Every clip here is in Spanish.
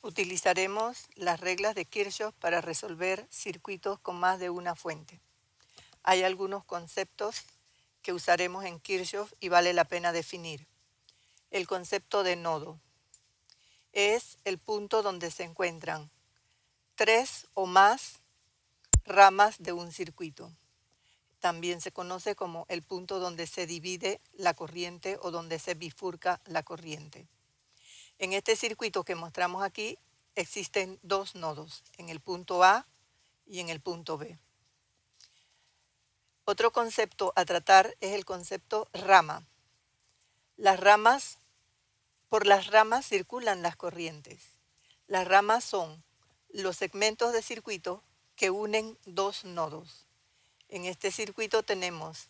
Utilizaremos las reglas de Kirchhoff para resolver circuitos con más de una fuente. Hay algunos conceptos que usaremos en Kirchhoff y vale la pena definir. El concepto de nodo es el punto donde se encuentran tres o más ramas de un circuito. También se conoce como el punto donde se divide la corriente o donde se bifurca la corriente. En este circuito que mostramos aquí existen dos nodos, en el punto A y en el punto B. Otro concepto a tratar es el concepto rama. Por las ramas circulan las corrientes. Las ramas son los segmentos de circuito que unen dos nodos. En este circuito tenemos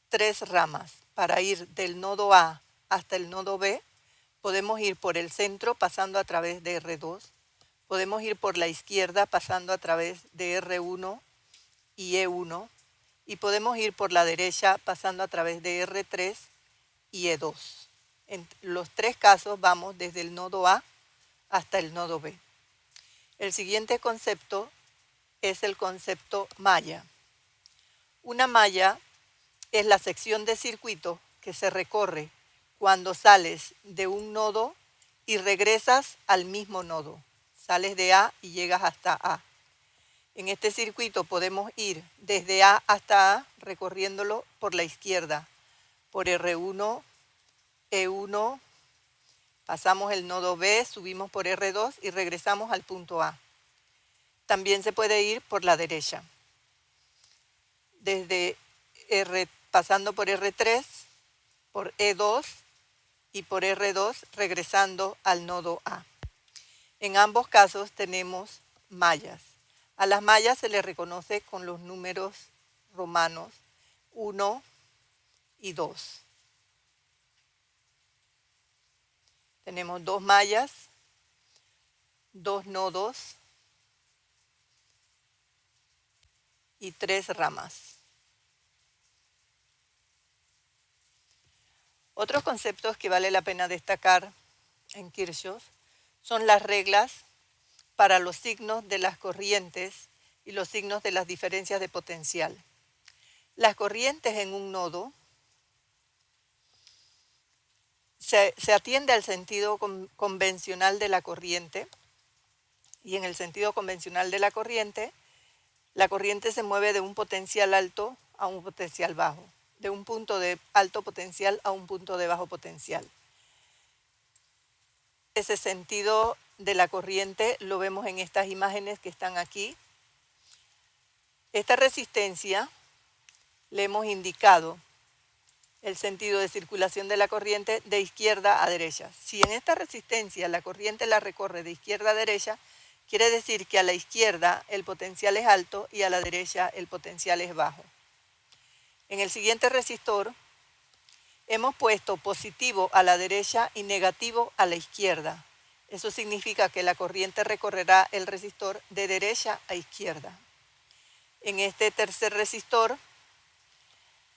tres ramas. Para ir del nodo A hasta el nodo B, podemos ir por el centro pasando a través de R2, podemos ir por la izquierda pasando a través de R1 y E1, y podemos ir por la derecha pasando a través de R3 y E2. En los tres casos vamos desde el nodo A hasta el nodo B. El siguiente concepto es el concepto malla. Una malla es la sección de circuito que se recorre cuando sales de un nodo y regresas al mismo nodo. Sales de A y llegas hasta A. En este circuito podemos ir desde A hasta A recorriéndolo por la izquierda, por R1, E1, pasamos el nodo B, subimos por R2 y regresamos al punto A. También se puede ir por la derecha, desde pasando por R3, por E2 y por R2 regresando al nodo A. En ambos casos tenemos mallas. A las mallas se les reconoce con los números romanos 1 y 2. Tenemos dos mallas, dos nodos y tres ramas. Otros conceptos que vale la pena destacar en Kirchhoff son las reglas para los signos de las corrientes y los signos de las diferencias de potencial. Las corrientes en un nodo se atiende al sentido convencional de la corriente, y en el sentido convencional de la corriente se mueve de un potencial alto a un potencial bajo, de un punto de alto potencial a un punto de bajo potencial. Ese sentido de la corriente lo vemos en estas imágenes que están aquí. Esta resistencia le hemos indicado el sentido de circulación de la corriente de izquierda a derecha. Si en esta resistencia la corriente la recorre de izquierda a derecha, quiere decir que a la izquierda el potencial es alto y a la derecha el potencial es bajo. En el siguiente resistor hemos puesto positivo a la derecha y negativo a la izquierda. Eso significa que la corriente recorrerá el resistor de derecha a izquierda. En este tercer resistor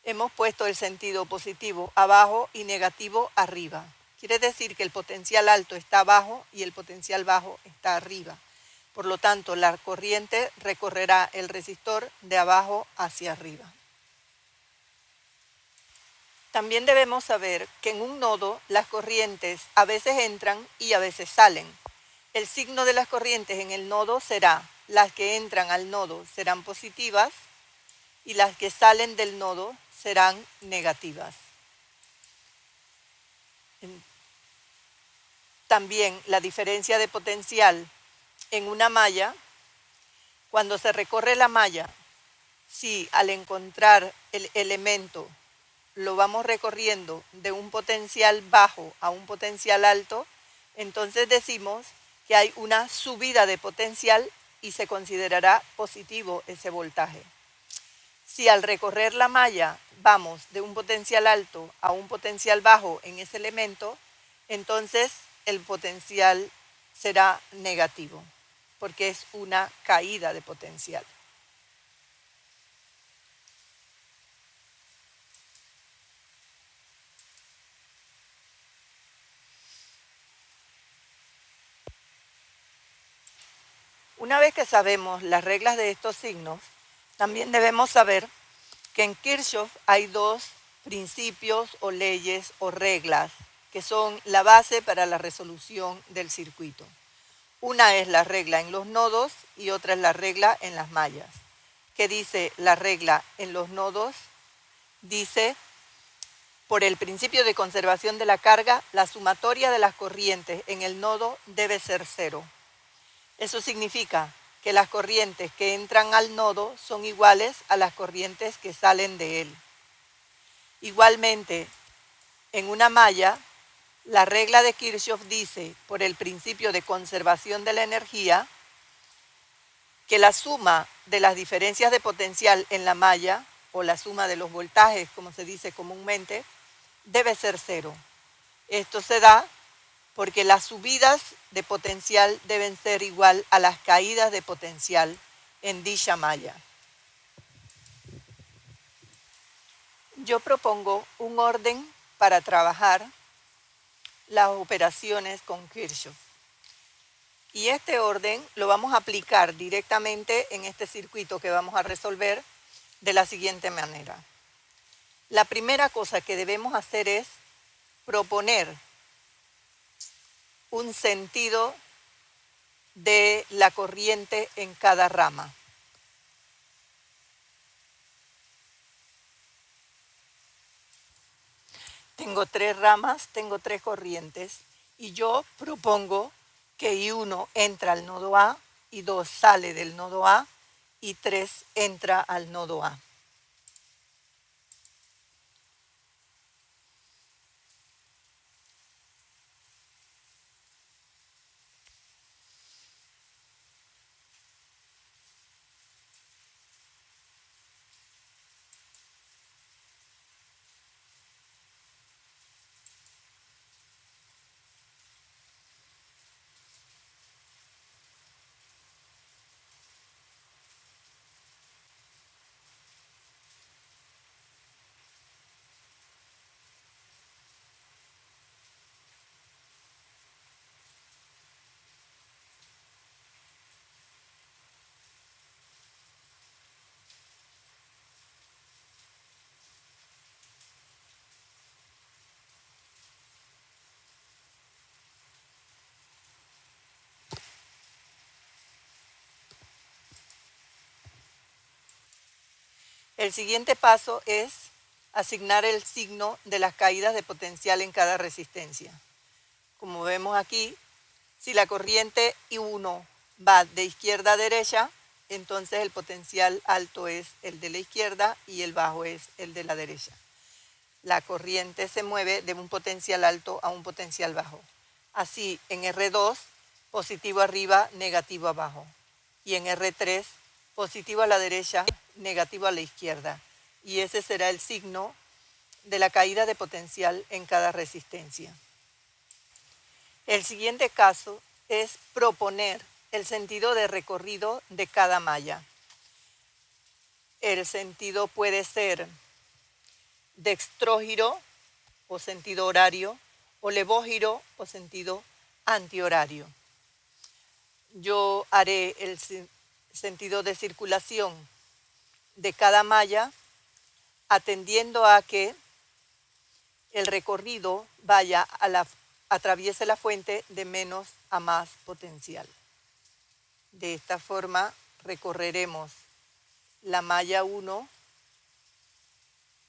hemos puesto el sentido positivo abajo y negativo arriba. Quiere decir que el potencial alto está abajo y el potencial bajo está arriba. Por lo tanto, la corriente recorrerá el resistor de abajo hacia arriba. También debemos saber que en un nodo las corrientes a veces entran y a veces salen. El signo de las corrientes en el nodo será: las que entran al nodo serán positivas y las que salen del nodo serán negativas. También la diferencia de potencial en una malla, cuando se recorre la malla, si al encontrar el elemento lo vamos recorriendo de un potencial bajo a un potencial alto, entonces decimos que hay una subida de potencial y se considerará positivo ese voltaje. Si al recorrer la malla vamos de un potencial alto a un potencial bajo en ese elemento, entonces el potencial será negativo, porque es una caída de potencial. Una vez que sabemos las reglas de estos signos, también debemos saber que en Kirchhoff hay dos principios o leyes o reglas que son la base para la resolución del circuito. Una es la regla en los nodos y otra es la regla en las mallas. ¿Qué dice la regla en los nodos? Dice, por el principio de conservación de la carga, la sumatoria de las corrientes en el nodo debe ser cero. Eso significa que las corrientes que entran al nodo son iguales a las corrientes que salen de él. Igualmente, en una malla, la regla de Kirchhoff dice, por el principio de conservación de la energía, que la suma de las diferencias de potencial en la malla, o la suma de los voltajes, como se dice comúnmente, debe ser cero. Esto se da porque las subidas de potencial deben ser igual a las caídas de potencial en dicha malla. Yo propongo un orden para trabajar las operaciones con Kirchhoff. Y este orden lo vamos a aplicar directamente en este circuito que vamos a resolver de la siguiente manera. La primera cosa que debemos hacer es proponer un sentido de la corriente en cada rama. Tengo 3 ramas, tengo 3 corrientes y yo propongo que I1 entra al nodo A, I2 sale del nodo A y 3 entra al nodo A. El siguiente paso es asignar el signo de las caídas de potencial en cada resistencia. Como vemos aquí, si la corriente I1 va de izquierda a derecha, entonces el potencial alto es el de la izquierda y el bajo es el de la derecha. La corriente se mueve de un potencial alto a un potencial bajo. Así, en R2, positivo arriba, negativo abajo. Y en R3, positivo a la derecha, negativo a la izquierda. Y ese será el signo de la caída de potencial en cada resistencia. El siguiente caso es proponer el sentido de recorrido de cada malla. El sentido puede ser dextrógiro o sentido horario, o levógiro o sentido antihorario. Yo haré el sentido de circulación de cada malla atendiendo a que el recorrido atraviese la fuente de menos a más potencial. De esta forma recorreremos la malla 1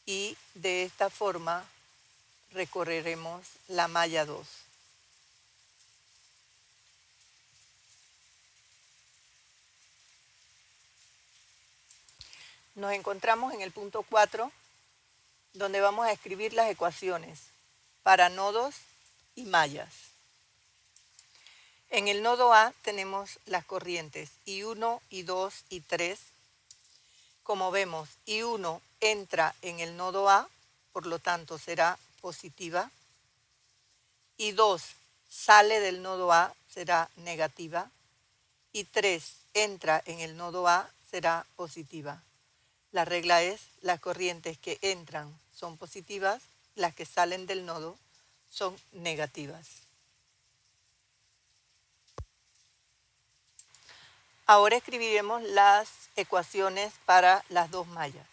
y de esta forma recorreremos la malla 2. Nos encontramos en el punto 4, donde vamos a escribir las ecuaciones para nodos y mallas. En el nodo A tenemos las corrientes I1, I2 y 3. Como vemos, I1 entra en el nodo A, por lo tanto será positiva. I2 sale del nodo A, será negativa. Y 3 entra en el nodo A, será positiva. La regla es, las corrientes que entran son positivas, las que salen del nodo son negativas. Ahora escribiremos las ecuaciones para las dos mallas.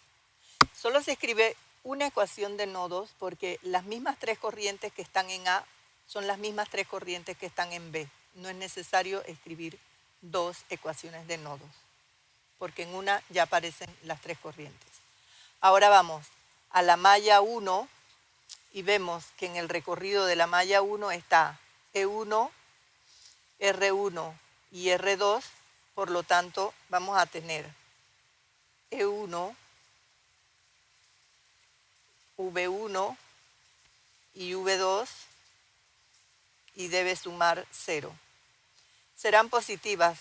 Solo se escribe una ecuación de nodos porque las mismas tres corrientes que están en A son las mismas tres corrientes que están en B. No es necesario escribir dos ecuaciones de nodos, porque en una ya aparecen las tres corrientes. Ahora vamos a la malla 1 y vemos que en el recorrido de la malla 1 está E1, R1 y R2, por lo tanto vamos a tener E1, V1 y V2 y debe sumar 0. Serán positivas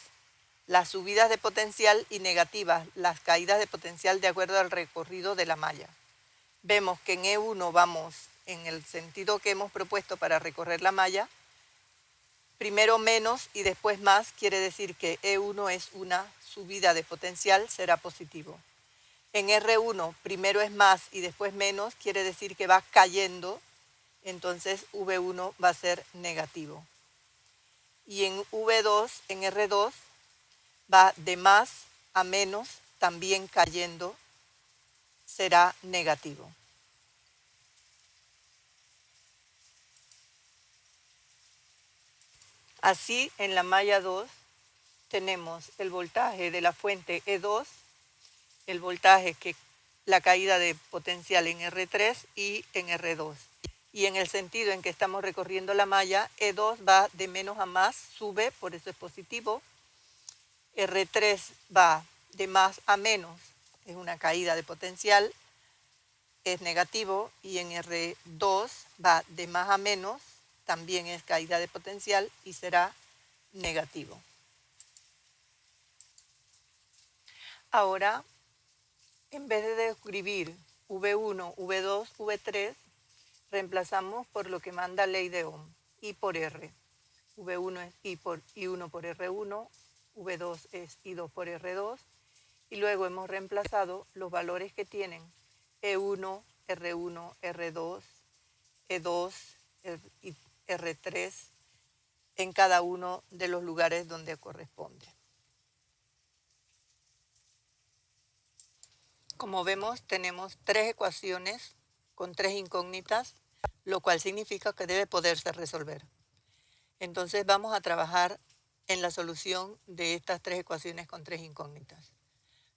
las subidas de potencial y negativas las caídas de potencial de acuerdo al recorrido de la malla. Vemos que en E1 vamos en el sentido que hemos propuesto para recorrer la malla. Primero menos y después más quiere decir que E1 es una subida de potencial, será positivo. En R1 primero es más y después menos, quiere decir que va cayendo, entonces V1 va a ser negativo. Y en V2, en R2, va de más a menos, también cayendo, será negativo. Así, en la malla 2 tenemos el voltaje de la fuente E2, el voltaje que la caída de potencial en R3 y en R2. Y en el sentido en que estamos recorriendo la malla, E2 va de menos a más, sube, por eso es positivo. R3 va de más a menos, es una caída de potencial, es negativo. Y en R2 va de más a menos, también es caída de potencial y será negativo. Ahora, en vez de escribir V1, V2, V3, reemplazamos por lo que manda ley de Ohm, I por R. V1 es I1 por R1, V2 es I2 por R2, y luego hemos reemplazado los valores que tienen E1, R1, R2, E2 y R3 en cada uno de los lugares donde corresponde. Como vemos, tenemos tres ecuaciones con tres incógnitas, lo cual significa que debe poderse resolver. Entonces vamos a trabajar en la solución de estas tres ecuaciones con tres incógnitas.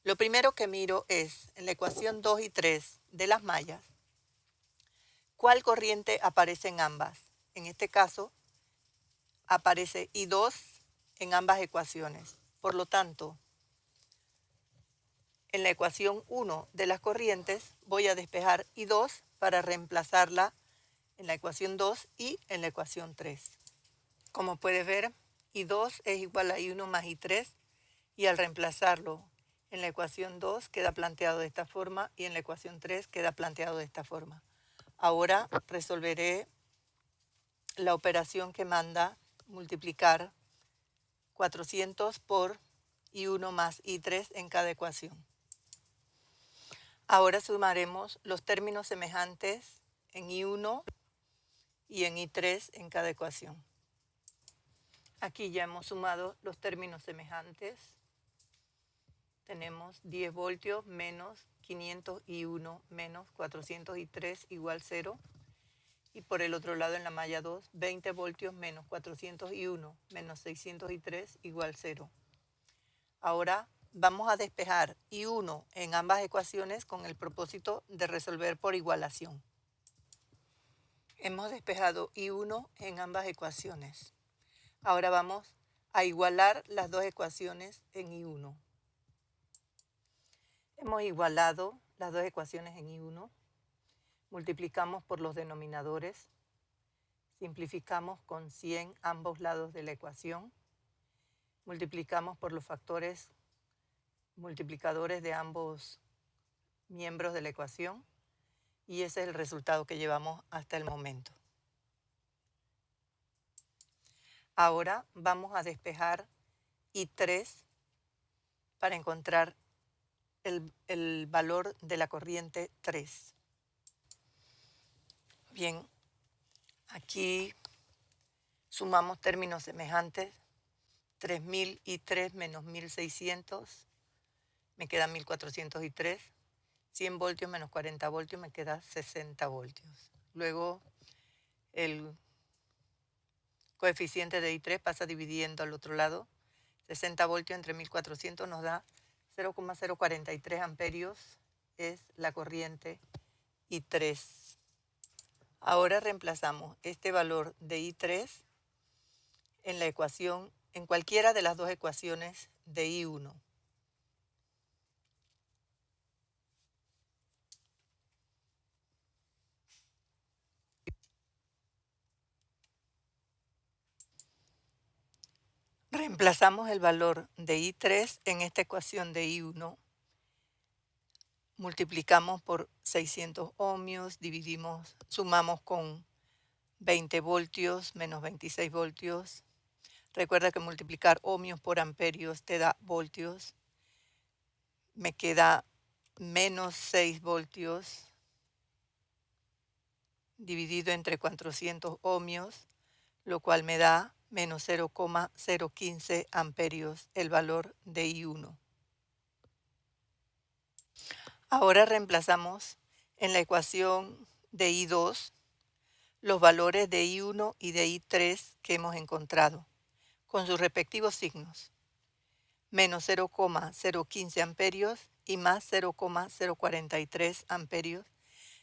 Lo primero que miro es, en la ecuación 2 y 3 de las mallas, ¿cuál corriente aparece en ambas? En este caso, aparece I2 en ambas ecuaciones. Por lo tanto, en la ecuación 1 de las corrientes voy a despejar I2 para reemplazarla en la ecuación 2 y en la ecuación 3. Como puedes ver, I2 es igual a I1 más I3 y al reemplazarlo en la ecuación 2 queda planteado de esta forma y en la ecuación 3 queda planteado de esta forma. Ahora resolveré la operación que manda multiplicar 400 por I1 más I3 en cada ecuación. Ahora sumaremos los términos semejantes en I1 y en I3 en cada ecuación. Aquí ya hemos sumado los términos semejantes. Tenemos 10 voltios menos 501 menos 403 igual 0. Y por el otro lado en la malla 2, 20 voltios menos 401 menos 603 igual 0. Ahora vamos a despejar I1 en ambas ecuaciones con el propósito de resolver por igualación. Hemos despejado I1 en ambas ecuaciones. Ahora vamos a igualar las dos ecuaciones en I1. Hemos igualado las dos ecuaciones en I1. Multiplicamos por los denominadores. Simplificamos con 100 ambos lados de la ecuación. Multiplicamos por los factores multiplicadores de ambos miembros de la ecuación. Y ese es el resultado que llevamos hasta el momento. Ahora vamos a despejar I3 para encontrar el valor de la corriente 3. Bien, aquí sumamos términos semejantes. 3000 I3 menos 1600, me queda 1403. 100 voltios menos 40 voltios me queda 60 voltios. Luego el coeficiente de I3 pasa dividiendo al otro lado. 60 voltios entre 1400 nos da 0,043 amperios, es la corriente I3. Ahora reemplazamos este valor de I3 en la ecuación, en cualquiera de las dos ecuaciones de I1. Reemplazamos el valor de I3 en esta ecuación de I1. Multiplicamos por 600 ohmios, dividimos, sumamos con 20 voltios menos 26 voltios. Recuerda que multiplicar ohmios por amperios te da voltios. Me queda menos 6 voltios dividido entre 400 ohmios, lo cual me da menos 0,015 amperios, el valor de I1. Ahora reemplazamos en la ecuación de I2 los valores de I1 y de I3 que hemos encontrado, con sus respectivos signos, menos 0,015 amperios y más 0,043 amperios,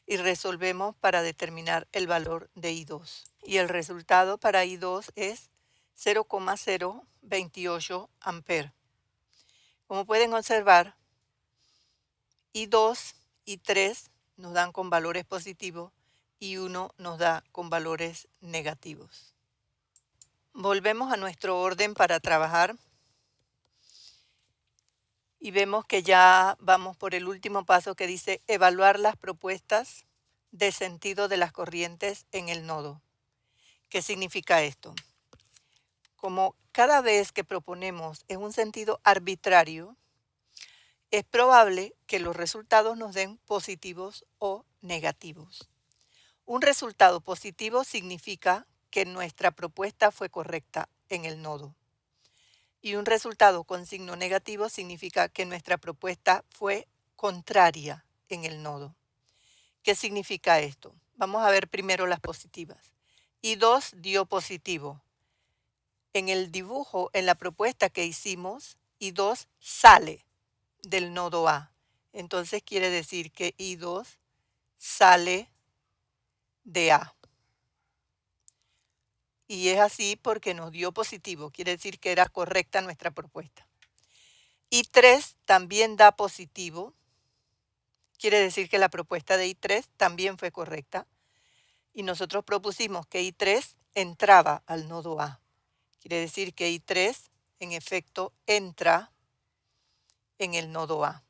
y resolvemos para determinar el valor de I2. Y el resultado para I2 es 0,028 amperes. Como pueden observar, I2 y 3 nos dan con valores positivos y 1 nos da con valores negativos. Volvemos a nuestro orden para trabajar y vemos que ya vamos por el último paso que dice evaluar las propuestas de sentido de las corrientes en el nodo. ¿Qué significa esto? Como cada vez que proponemos en un sentido arbitrario, es probable que los resultados nos den positivos o negativos. Un resultado positivo significa que nuestra propuesta fue correcta en el nodo. Y un resultado con signo negativo significa que nuestra propuesta fue contraria en el nodo. ¿Qué significa esto? Vamos a ver primero las positivas. I2 dio positivo. En el dibujo, en la propuesta que hicimos, I2 sale del nodo A. Entonces quiere decir que I2 sale de A. Y es así porque nos dio positivo, quiere decir que era correcta nuestra propuesta. I3 también da positivo, quiere decir que la propuesta de I3 también fue correcta. Y nosotros propusimos que I3 entraba al nodo A. Quiere decir que I3 en efecto entra en el nodo A.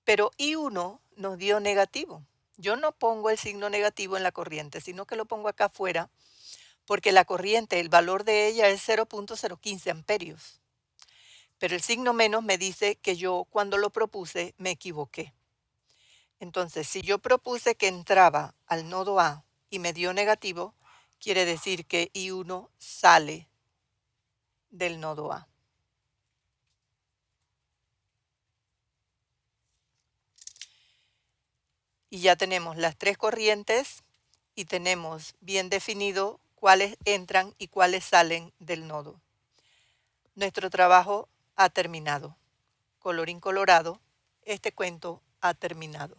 Pero I1 nos dio negativo. Yo no pongo el signo negativo en la corriente, sino que lo pongo acá afuera, porque la corriente, el valor de ella es 0,015 amperios. Pero el signo menos me dice que yo cuando lo propuse me equivoqué. Entonces, si yo propuse que entraba al nodo A y me dio negativo, quiere decir que I1 sale del nodo A. Y ya tenemos las tres corrientes y tenemos bien definido cuáles entran y cuáles salen del nodo. Nuestro trabajo ha terminado. Colorín colorado, este cuento ha terminado.